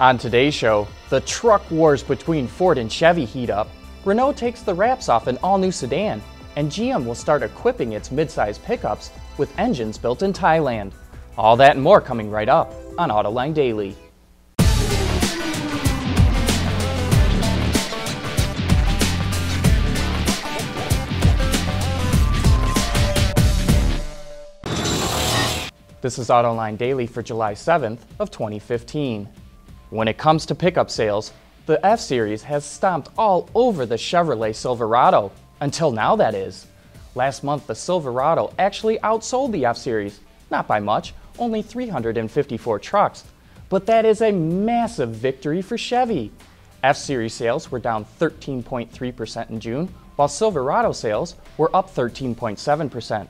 On today's show, the truck wars between Ford and Chevy heat up, Renault takes the wraps off an all-new sedan, and GM will start equipping its mid-size pickups with engines built in Thailand. All that and more coming right up on Autoline Daily. This is Autoline Daily for July 7th of 2015. When it comes to pickup sales, the F-Series has stomped all over the Chevrolet Silverado. Until now, that is. Last month, the Silverado actually outsold the F-Series. Not by much, only 354 trucks. But that is a massive victory for Chevy. F-Series sales were down 13.3% in June, while Silverado sales were up 13.7%.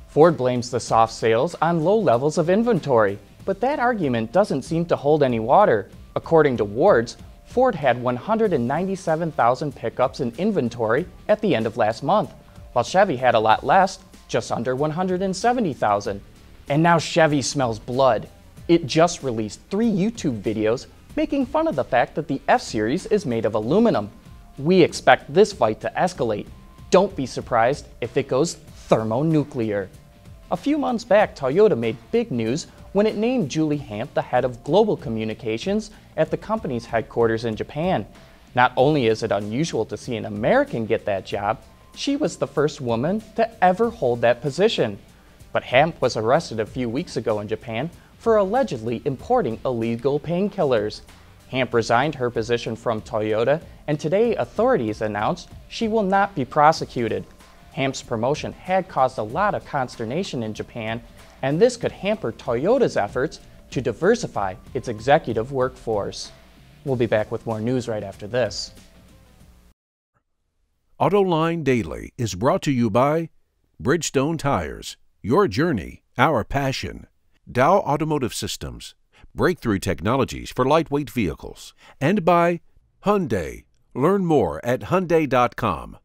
Ford blames the soft sales on low levels of inventory, but that argument doesn't seem to hold any water. According to Wards, Ford had 197,000 pickups in inventory at the end of last month, while Chevy had a lot less, just under 170,000. And now Chevy smells blood. It just released 3 YouTube videos making fun of the fact that the F-Series is made of aluminum. We expect this fight to escalate. Don't be surprised if it goes thermonuclear. A few months back, Toyota made big news when it named Julie Hamp the head of global communications at the company's headquarters in Japan. Not only is it unusual to see an American get that job, she was the first woman to ever hold that position. But Hamp was arrested a few weeks ago in Japan for allegedly importing illegal painkillers. Hamp resigned her position from Toyota, and today authorities announced she will not be prosecuted. Hamp's promotion had caused a lot of consternation in Japan, and this could hamper Toyota's efforts to diversify its executive workforce. We'll be back with more news right after this. Autoline Daily is brought to you by Bridgestone Tires, your journey, our passion. Dow Automotive Systems, breakthrough technologies for lightweight vehicles. And by Hyundai. Learn more at Hyundai.com.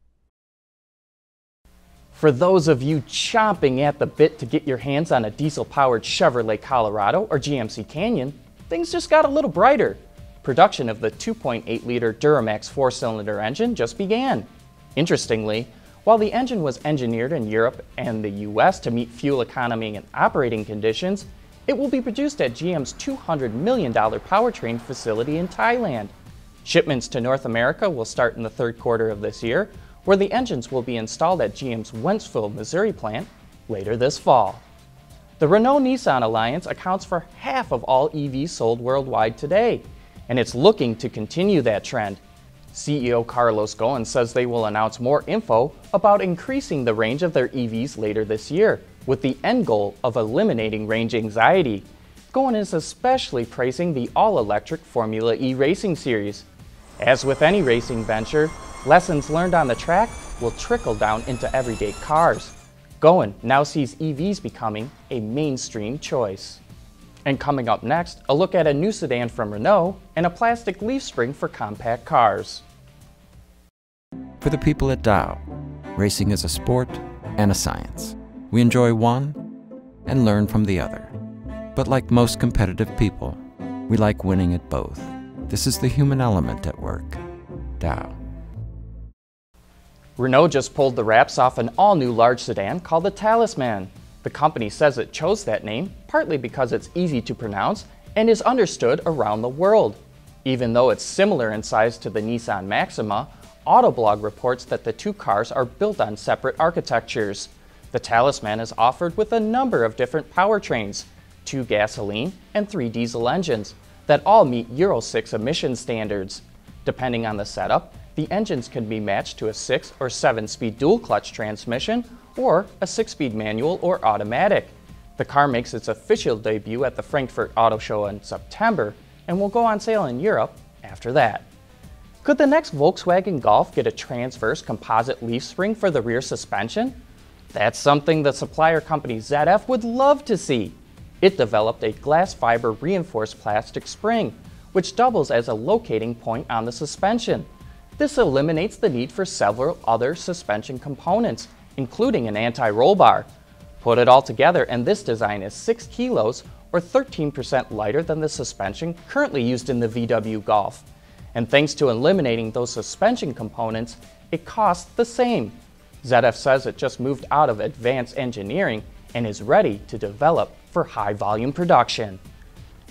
For those of you chomping at the bit to get your hands on a diesel-powered Chevrolet Colorado or GMC Canyon, things just got a little brighter. Production of the 2.8-liter Duramax 4-cylinder engine just began. Interestingly, while the engine was engineered in Europe and the US to meet fuel economy and operating conditions, it will be produced at GM's $200 million powertrain facility in Thailand. Shipments to North America will start in the third quarter of this year, where the engines will be installed at GM's Wentzville, Missouri plant later this fall. The Renault-Nissan alliance accounts for half of all EVs sold worldwide today, and it's looking to continue that trend. CEO Carlos Ghosn says they will announce more info about increasing the range of their EVs later this year, with the end goal of eliminating range anxiety. Ghosn is especially praising the all-electric Formula E racing series. As with any racing venture, lessons learned on the track will trickle down into everyday cars. Ghosn now sees EVs becoming a mainstream choice. And coming up next, a look at a new sedan from Renault and a plastic leaf spring for compact cars. For the people at Dow, racing is a sport and a science. We enjoy one and learn from the other. But like most competitive people, we like winning at both. This is the human element at work. Dow. Renault just pulled the wraps off an all-new large sedan called the Talisman. The company says it chose that name partly because it's easy to pronounce and is understood around the world. Even though it's similar in size to the Nissan Maxima, Autoblog reports that the two cars are built on separate architectures. The Talisman is offered with a number of different powertrains, 2 gasoline and 3 diesel engines, that all meet Euro 6 emission standards. Depending on the setup, the engines can be matched to a 6 or 7-speed dual-clutch transmission or a 6-speed manual or automatic. The car makes its official debut at the Frankfurt Auto Show in September and will go on sale in Europe after that. Could the next Volkswagen Golf get a transverse composite leaf spring for the rear suspension? That's something the supplier company ZF would love to see. It developed a glass fiber reinforced plastic spring, which doubles as a locating point on the suspension. This eliminates the need for several other suspension components, including an anti-roll bar. Put it all together and this design is 6 kilos or 13% lighter than the suspension currently used in the VW Golf. And thanks to eliminating those suspension components, it costs the same. ZF says it just moved out of advanced engineering and is ready to develop for high volume production.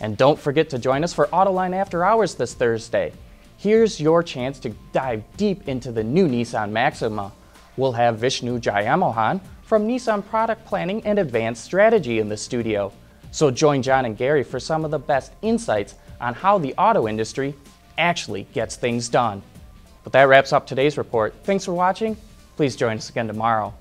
And don't forget to join us for Autoline After Hours this Thursday. Here's your chance to dive deep into the new Nissan Maxima. We'll have Vishnu Jayamohan from Nissan Product Planning and Advanced Strategy in the studio. So join John and Gary for some of the best insights on how the auto industry actually gets things done. But that wraps up today's report. Thanks for watching. Please join us again tomorrow.